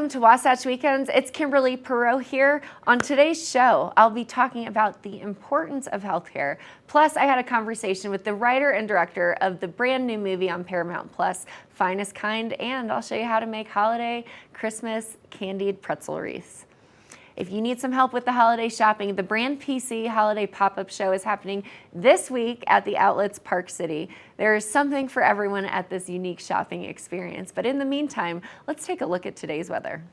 Welcome to Wasatch Weekends. It's Kimberly Perot here. On today's show, I'll be talking about the importance of healthcare. Plus, I had a conversation with the writer and director of the brand new movie on Paramount Plus, Finest Kind, and I'll show you how to make holiday Christmas candied pretzel wreaths. If you need some help with the holiday shopping, the Brand PC Holiday Pop-Up Show is happening this week at the Outlets Park City. There is something for everyone at this unique shopping experience. But in the meantime, let's take a look at today's weather.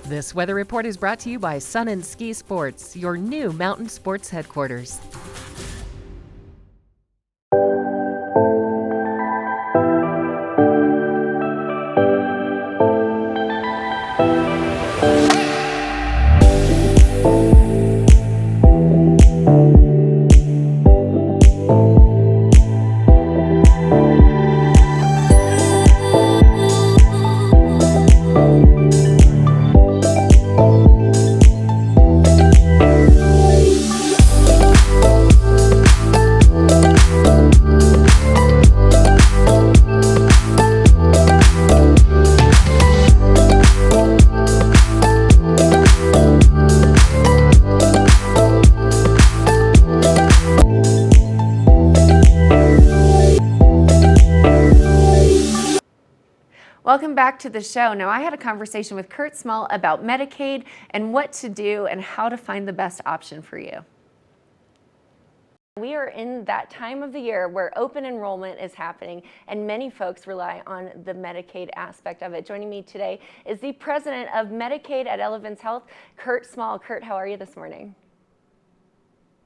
This weather report is brought to you by Sun and Ski Sports, your new mountain sports headquarters. Welcome back to the show. Now, I had a conversation with Kurt Small about Medicaid and what to do and how to find the best option for you. We are in that time of the year where open enrollment is happening and many folks rely on the Medicaid aspect of it. Joining me today is the president of Medicaid at Elevance Health, Kurt Small. Kurt, how are you this morning?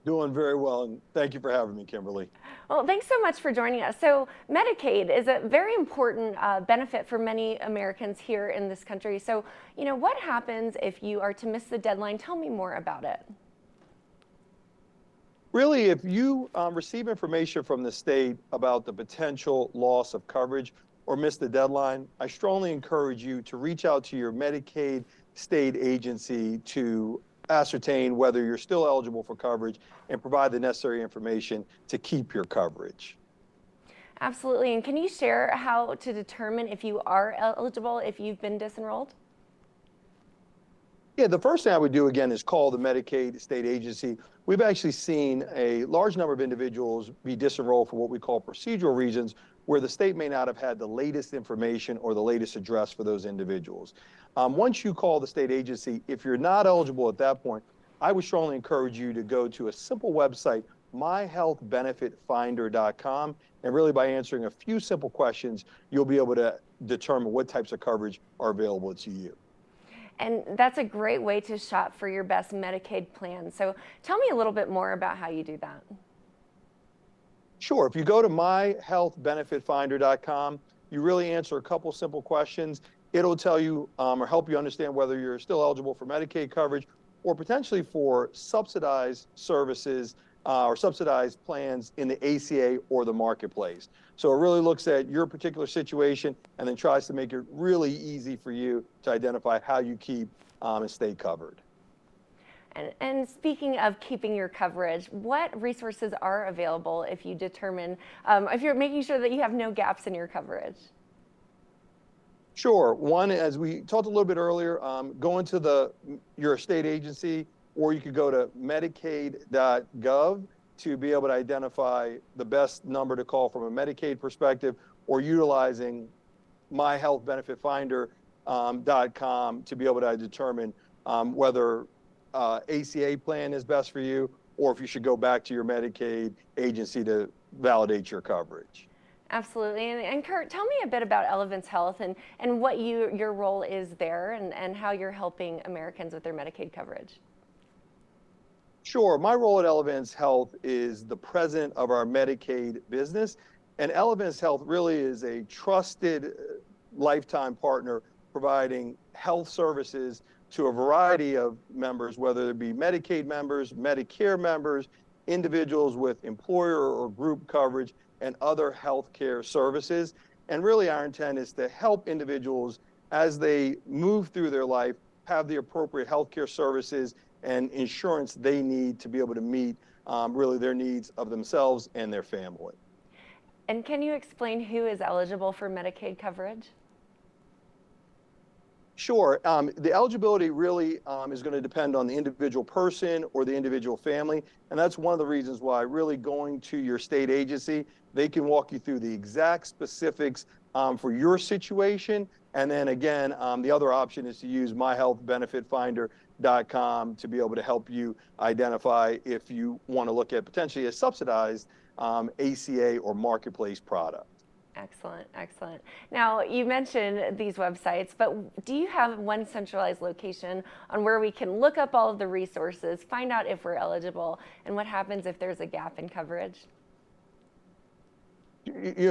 Doing very well, and thank you for having me, Kimberly. Well, thanks so much for joining us. So Medicaid is a very important benefit for many Americans here in this country. So, what happens if you are to miss the deadline? Tell me more about it. Really, if you receive information from the state about the potential loss of coverage or miss the deadline, I strongly encourage you to reach out to your Medicaid state agency to ascertain whether you're still eligible for coverage and provide the necessary information to keep your coverage. Absolutely. And can you share how to determine if you are eligible if you've been disenrolled? Yeah, the first thing I would do again is call the Medicaid state agency. We've actually seen a large number of individuals be disenrolled for what we call procedural reasons, where the state may not have had the latest information or the latest address for those individuals. Once you call the state agency, if you're not eligible at that point, I would strongly encourage you to go to a simple website, myhealthbenefitfinder.com, and really by answering a few simple questions, you'll be able to determine what types of coverage are available to you. And that's a great way to shop for your best Medicaid plan. So tell me a little bit more about how you do that. Sure. If you go to myhealthbenefitfinder.com, you really answer a couple simple questions. It'll tell you or help you understand whether you're still eligible for Medicaid coverage or potentially for subsidized services or subsidized plans in the ACA or the marketplace. So it really looks at your particular situation and then tries to make it really easy for you to identify how you keep and stay covered. And speaking of keeping your coverage, what resources are available if you determine, if you're making sure that you have no gaps in your coverage? Sure. One, as we talked a little bit earlier, go into your state agency, or you could go to medicaid.gov to be able to identify the best number to call from a Medicaid perspective, or utilizing myhealthbenefitfinder.com to be able to determine whether ACA plan is best for you, or if you should go back to your Medicaid agency to validate your coverage. Absolutely. And Kurt, tell me a bit about Elevance Health and what your role is there and how you're helping Americans with their Medicaid coverage. Sure. My role at Elevance Health is the president of our Medicaid business. And Elevance Health really is a trusted lifetime partner providing health services to a variety of members, whether it be Medicaid members, Medicare members, individuals with employer or group coverage, and other healthcare services. And really our intent is to help individuals as they move through their life have the appropriate healthcare services and insurance they need to be able to meet really their needs of themselves and their family. And can you explain who is eligible for Medicaid coverage? Sure. The eligibility really is going to depend on the individual person or the individual family. And that's one of the reasons why really going to your state agency, they can walk you through the exact specifics for your situation. And then again, the other option is to use myhealthbenefitfinder.com to be able to help you identify if you want to look at potentially a subsidized ACA or marketplace product. Excellent, excellent. Now, you mentioned these websites, but do you have one centralized location on where we can look up all of the resources, find out if we're eligible, and what happens if there's a gap in coverage?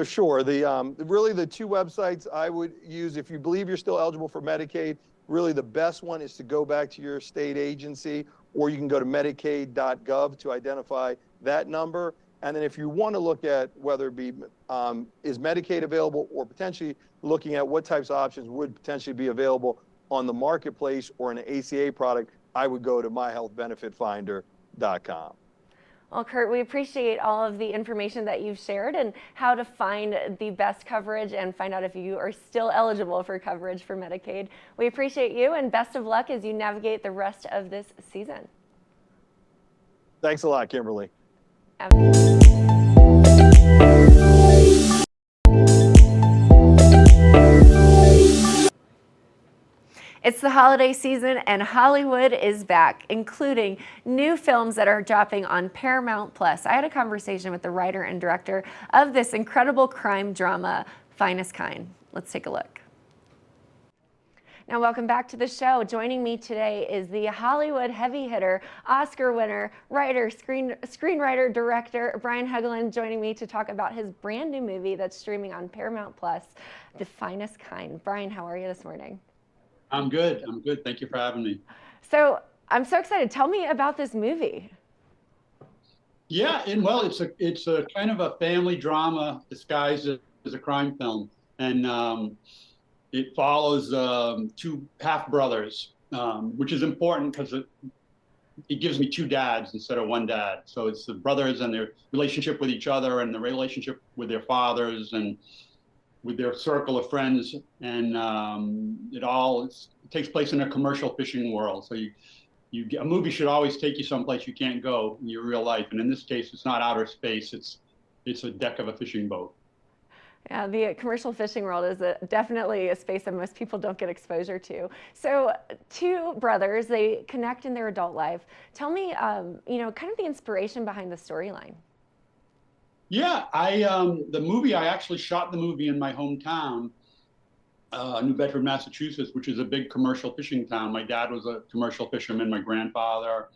Sure. Really the two websites I would use if you believe you're still eligible for Medicaid, really the best one is to go back to your state agency, or you can go to medicaid.gov to identify that number. And then if you want to look at whether it be is Medicaid available, or potentially looking at what types of options would potentially be available on the marketplace or an ACA product, I would go to myhealthbenefitfinder.com. Well, Kurt, we appreciate all of the information that you've shared and how to find the best coverage and find out if you are still eligible for coverage for Medicaid. We appreciate you, and best of luck as you navigate the rest of this season. Thanks a lot, Kimberly. It's the holiday season and Hollywood is back, including new films that are dropping on Paramount Plus. I had a conversation with the writer and director of this incredible crime drama, Finest Kind. Let's take a look. Now, welcome back to the show. Joining me today is the Hollywood heavy hitter, Oscar winner, writer, screenwriter, director, Brian Helgeland, joining me to talk about his brand new movie that's streaming on Paramount Plus, The Finest Kind. Brian, how are you this morning? I'm good. I'm good. Thank you for having me. So I'm so excited. Tell me about this movie. Yeah, and well, it's a kind of a family drama disguised as a crime film, and it follows two half brothers, which is important because it gives me two dads instead of one dad. So it's the brothers and their relationship with each other, and the relationship with their fathers, and with their circle of friends, and it takes place in a commercial fishing world. So a movie should always take you someplace you can't go in your real life, and in this case, it's not outer space. It's a deck of a fishing boat. Yeah, the commercial fishing world is definitely a space that most people don't get exposure to. So two brothers, they connect in their adult life. Tell me, kind of the inspiration behind the storyline. Yeah, I actually shot the movie in my hometown, New Bedford, Massachusetts, which is a big commercial fishing town. My dad was a commercial fisherman, my grandfather.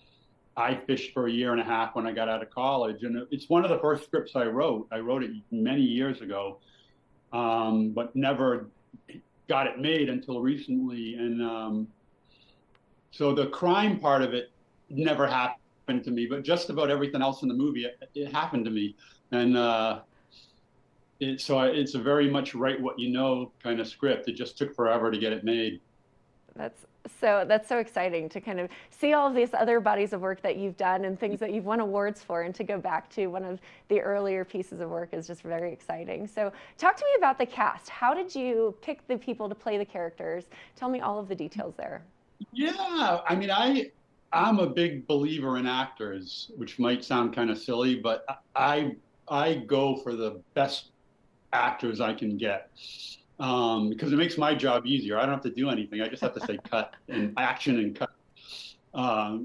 I fished for a year and a half when I got out of college, and it's one of the first scripts I wrote. I wrote it many years ago, but never got it made until recently. And so the crime part of it never happened to me, but just about everything else in the movie, it happened to me. And it's a very much write what you know kind of script. It just took forever to get it made. That's so exciting to kind of see all of these other bodies of work that you've done and things that you've won awards for, and to go back to one of the earlier pieces of work is just very exciting. So talk to me about the cast. How did you pick the people to play the characters? Tell me all of the details there. Yeah, I mean, I'm a big believer in actors, which might sound kind of silly, but I go for the best actors I can get, because it makes my job easier. I don't have to do anything. I just have to say cut and action and cut.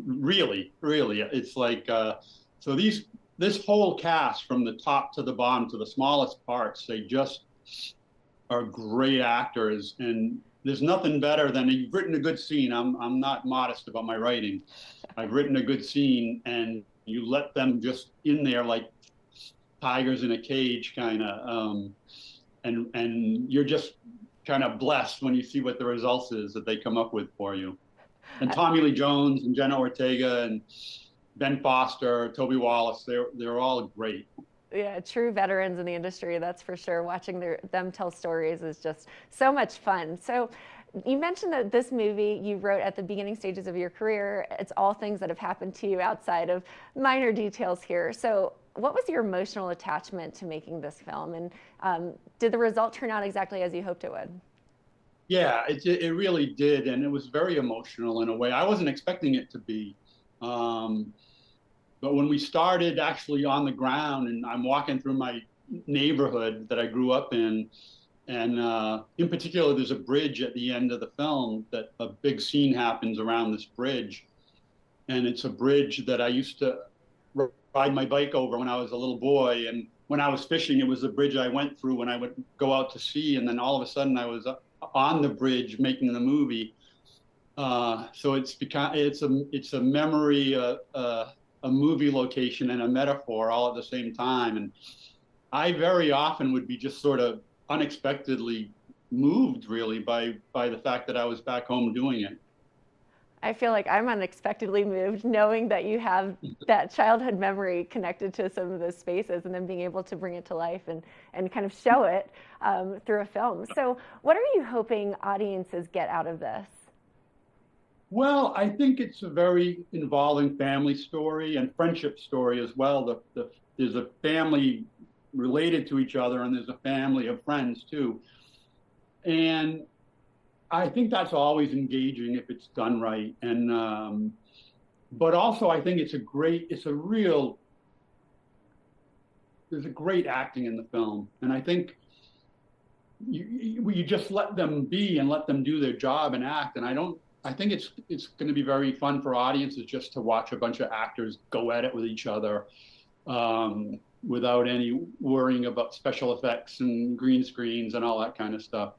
Really, it's like so this whole cast from the top to the bottom to the smallest parts, they just are great actors, and there's nothing better than you've written a good scene. I'm not modest about my writing. I've written a good scene, and you let them just in there like tigers in a cage, kind of, and you're just kind of blessed when you see what the results is that they come up with for you. And Tommy Lee Jones and Jenna Ortega and Ben Foster, Toby Wallace, they're all great. Yeah, true veterans in the industry, that's for sure. Watching them tell stories is just so much fun. So you mentioned that this movie you wrote at the beginning stages of your career. It's all things that have happened to you outside of minor details here. So what was your emotional attachment to making this film? And did the result turn out exactly as you hoped it would? Yeah, it really did, and it was very emotional in a way. I wasn't expecting it to be. But when we started actually on the ground, and I'm walking through my neighborhood that I grew up and in particular, there's a bridge at the end of the film that a big scene happens around this bridge. And it's a bridge that I used to ride my bike over when I was a little boy. And when I was fishing, it was the bridge I went through when I would go out to sea. And then all of a sudden I was on the bridge making the movie. So it's a memory, a movie location and a metaphor all at the same time. And I very often would be just sort of unexpectedly moved really by the fact that I was back home doing it. I feel like I'm unexpectedly moved knowing that you have that childhood memory connected to some of those spaces and then being able to bring it to life and kind of show it through a film. So what are you hoping audiences get out of this? Well, I think it's a very involving family story and friendship story as well. There's a family related to each other, and there's a family of friends too. And I think that's always engaging if it's done right. And but also I think there's a great acting in the film, and I think you just let them be and let them do their job and act. And I think it's going to be very fun for audiences just to watch a bunch of actors go at it with each other. Without any worrying about special effects and green screens and all that kind of stuff.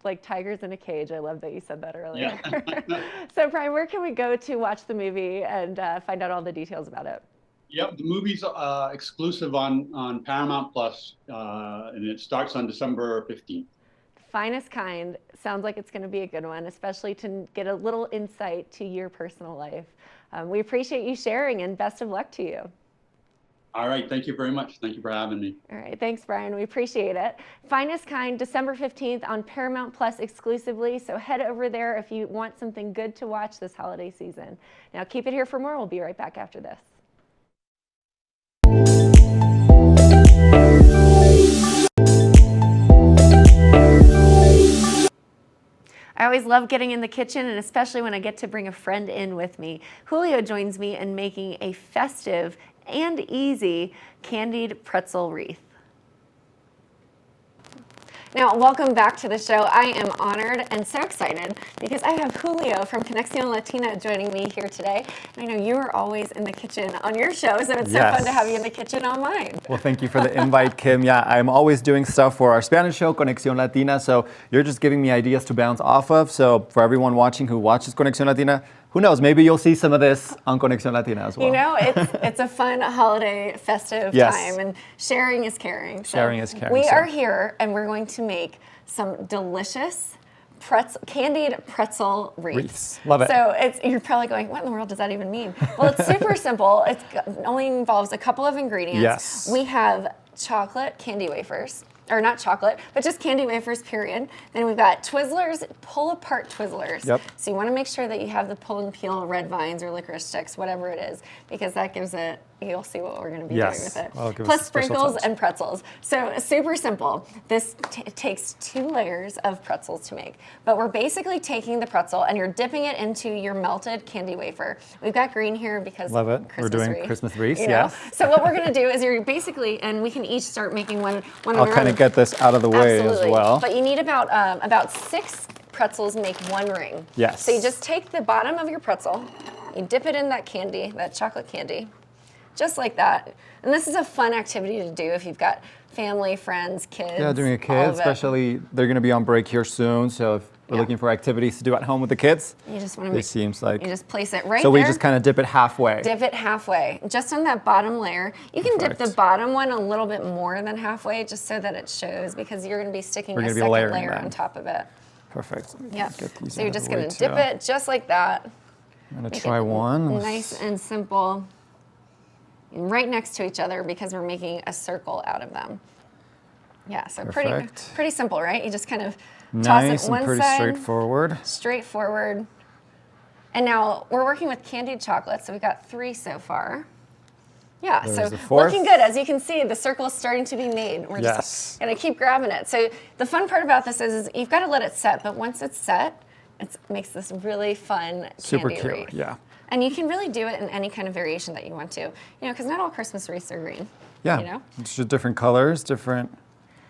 Like tigers in a cage. I love that you said that earlier. Yeah. So Brian, where can we go to watch the movie and find out all the details about it? Yep, the movie's exclusive on Paramount Plus, and it starts on December 15th. Finest Kind sounds like it's going to be a good one, especially to get a little insight to your personal life. We appreciate you sharing, and best of luck to you. All right, thank you very much. Thank you for having me. All right, thanks, Brian. We appreciate it. Finest Kind, December 15th on Paramount Plus exclusively, so head over there if you want something good to watch this holiday season. Now keep it here for more. We'll be right back after this. I always love getting in the kitchen, and especially when I get to bring a friend in with me. Julio joins me in making a festive and easy candied pretzel wreath. Now, welcome back to the show. I am honored and so excited because I have Julio from Conexión Latina joining me here today. And I know you are always in the kitchen on your show, so it's so fun to have you in the kitchen on mine. Well, thank you for the invite, Kim. Yeah, I'm always doing stuff for our Spanish show, Conexión Latina, so you're just giving me ideas to bounce off of. So for everyone watching who watches Conexión Latina, who knows, maybe you'll see some of this on Conexión Latina as well. You know, it's a fun holiday festive time, and sharing is caring. Sharing is caring. We are here, and we're going to make some delicious candied pretzel wreaths. Love it. So you're probably going, what in the world does that even mean? Well, it's super simple. It only involves a couple of ingredients. Yes. We have chocolate candy wafers. Or not chocolate, but just candy wafers, period. Then we've got Twizzlers, pull-apart Twizzlers. Yep. So you want to make sure that you have the pull and peel red vines or licorice sticks, whatever it is, because that gives it, you'll see what we're going to be doing with it. Plus sprinkles and pretzels. So super simple. This takes 2 layers of pretzels to make. But we're basically taking the pretzel and you're dipping it into your melted candy wafer. We've got green here because love it. We're doing wreath, Christmas wreaths, yes. So what we're going to do is you're basically, and we can each start making one I'll kind of get this out of the way as well. But you need about 6 pretzels make 1 ring. Yes. So you just take the bottom of your pretzel, you dip it in that candy, that chocolate candy, just like that. And this is a fun activity to do if you've got family, friends, kids. Yeah, doing a kid, especially they're going to be on break here soon. So if we're looking for activities to do at home with the kids, you just want to seems like you just place it right so there. we just kind of dip it halfway. Dip it halfway, just on that bottom layer. You can dip the bottom one a little bit more than halfway, just so that it shows, because you're going to be sticking a second layer on top of it. Perfect. Yeah. So you're just going to dip it just like that. I'm going to try one. Nice and simple. And right next to each other, because we're making a circle out of them. Yeah, so pretty simple, right? You just kind of toss it one pretty side. straightforward. And now we're working with candied chocolate, so we've got 3 so far. Yeah, There's so the fourth. looking good. As you can see, the circle is starting to be made. We're Yes. just going to keep grabbing it. So the fun part about this is you've got to let it set, but once it's set, it makes this really fun Super candy cute, wreath. yeah. And you can really do it in any kind of variation that you want to, because not all Christmas wreaths are green. Yeah, it's just different colors, different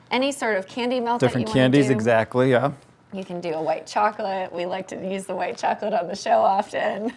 Any sort of candy melt that you want candies, to do. exactly, yeah. You can do a white chocolate. We like to use the white chocolate on the show often.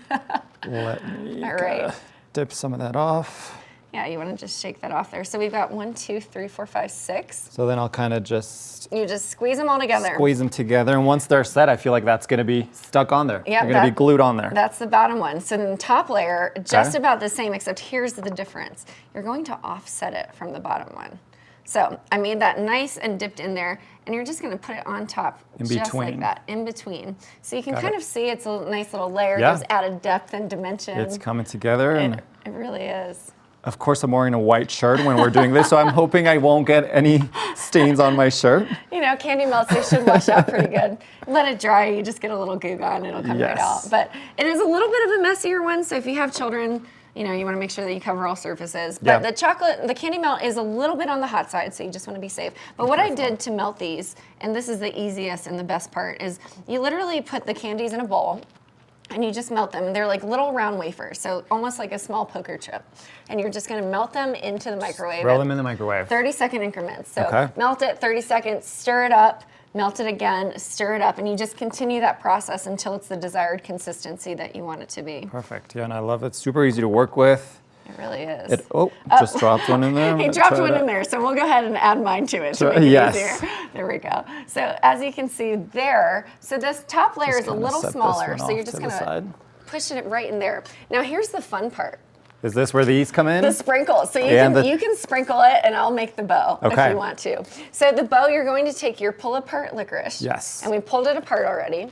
Let me All right. dip some of that off. Yeah, you want to just shake that off there. So we've got 1, 2, 3, 4, 5, 6. So then I'll kind of just You just squeeze them all together. squeeze them together, and once they're set, I feel like that's going to be stuck on there. Yeah, they're going to be glued on there. That's the bottom one. So then the top layer, just about the same, except here's the difference. You're going to offset it from the bottom one. So I made that nice and dipped in there, and you're just going to put it on top, In just between. like that, in between. So you can Got kind it. of see it's a nice little layer. Yeah. Gives added depth and dimension. It's coming together, and It really is. of course I'm wearing a white shirt when we're doing this, so I'm hoping I won't get any stains on my shirt. Candy melts, they should wash out pretty good. Let it dry, you just get a little goog on, it'll come right out. Yes. But it is a little bit of a messier one, so if you have children, you want to make sure that you cover all surfaces. But Yeah. the candy melt is a little bit on the hot side, so you just want to be safe. But what I did to melt these, and this is the easiest and the best part, is you literally put the candies in a bowl, and you just melt them. They're like little round wafers, so almost like a small poker chip. And you're just gonna melt them into the microwave. Throw at them in the microwave. 30-second increments. So Okay. melt it, 30 seconds, stir it up, melt it again, stir it up, and you just continue that process until it's the desired consistency that you want it to be. Perfect, yeah, and I love it. Super easy to work with. It really is. Just dropped one in there. I'm He gonna dropped try one that. in there, so we'll go ahead and add mine to it to make it Yes. easier. There we go. So as you can see there, so this top layer is a kinda little set this smaller, one so off you're to just the gonna side. push it right in there. Now here's the fun part. Is this where these come in? The sprinkles. So And you can sprinkle it, and I'll make the bow if Okay. you want to. So the bow, you're going to take your pull-apart licorice. Yes. And we pulled it apart already.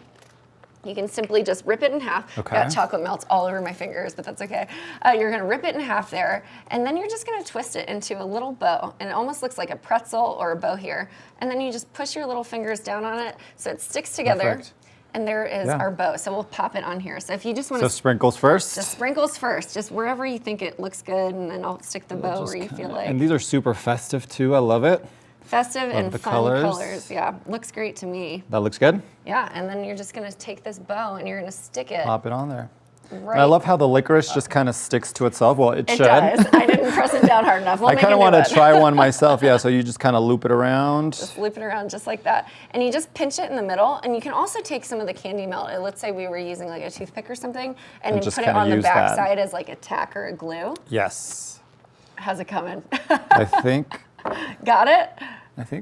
You can simply just rip it in half. Okay. Got chocolate melts all over my fingers, but that's okay. You're going to rip it in half there, and then you're just going to twist it into a little bow, and it almost looks like a pretzel or a bow here. And then you just push your little fingers down on it so it sticks together. Perfect. And there is Yeah. our bow. So we'll pop it on here. So if you just want So to sprinkles first. the sprinkles first, just wherever you think it looks good, and then I'll stick the bow where you feel like. And these are super festive too. I love it. Festive and the fun colors. colors. Yeah, looks great to me. That looks good. Yeah, and then you're just gonna take this bow and you're gonna stick it Pop it on there. right. And I love how the licorice just kind of sticks to itself. Well, it it should. does. I didn't press it down hard enough. We'll I make kind a of new want one. to try one myself. Yeah, so you just kind of loop it around. Just loop it around just like that. And you just pinch it in the middle, and you can also take some of the candy melt. Let's say we were using like a toothpick or something, and you just put it kinda on the use back that. side as like a tack or a glue. Yes. How's it coming? I think Got it?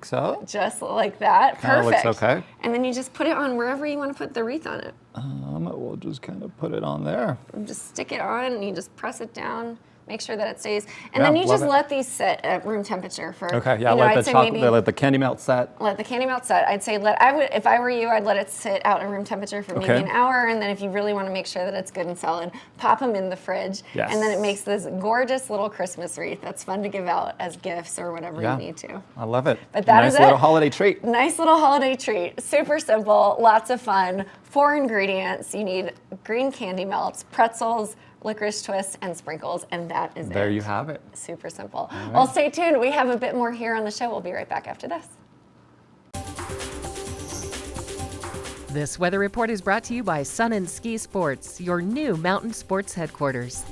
so. Just like that. Kinda looks Perfect. okay. And then you just put it on wherever you want to put the wreath on it. We'll just kind of put it on there. You just stick it on and you just press it down, make sure that it stays. And Yeah, then you love just it. let these sit at room temperature for, Okay, yeah, you know, let I'd the say chocolate, maybe let the candy melt set. let the candy melt set. I'd say if I were you, I'd let it sit out at room temperature for maybe Okay. an hour. And then if you really want to make sure that it's good and solid, pop them in the fridge. Yes. And then it makes this gorgeous little Christmas wreath that's fun to give out as gifts or whatever Yeah. you need to. I love it. But that nice is little it. holiday treat. Nice little holiday treat. Super simple, lots of fun. 4 ingredients. You need green candy melts, pretzels, licorice twists, and sprinkles, and that is it. There you have it. Super simple. Well, stay tuned. We have a bit more here on the show. We'll be right back after this. This weather report is brought to you by Sun and Ski Sports, your new mountain sports headquarters.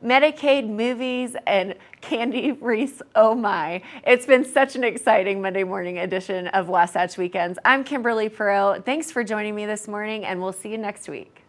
Medicaid, movies, and candy wreaths, oh my. It's been such an exciting Monday morning edition of Wasatch Weekends. I'm Kimberly Perot. Thanks for joining me this morning, and we'll see you next week.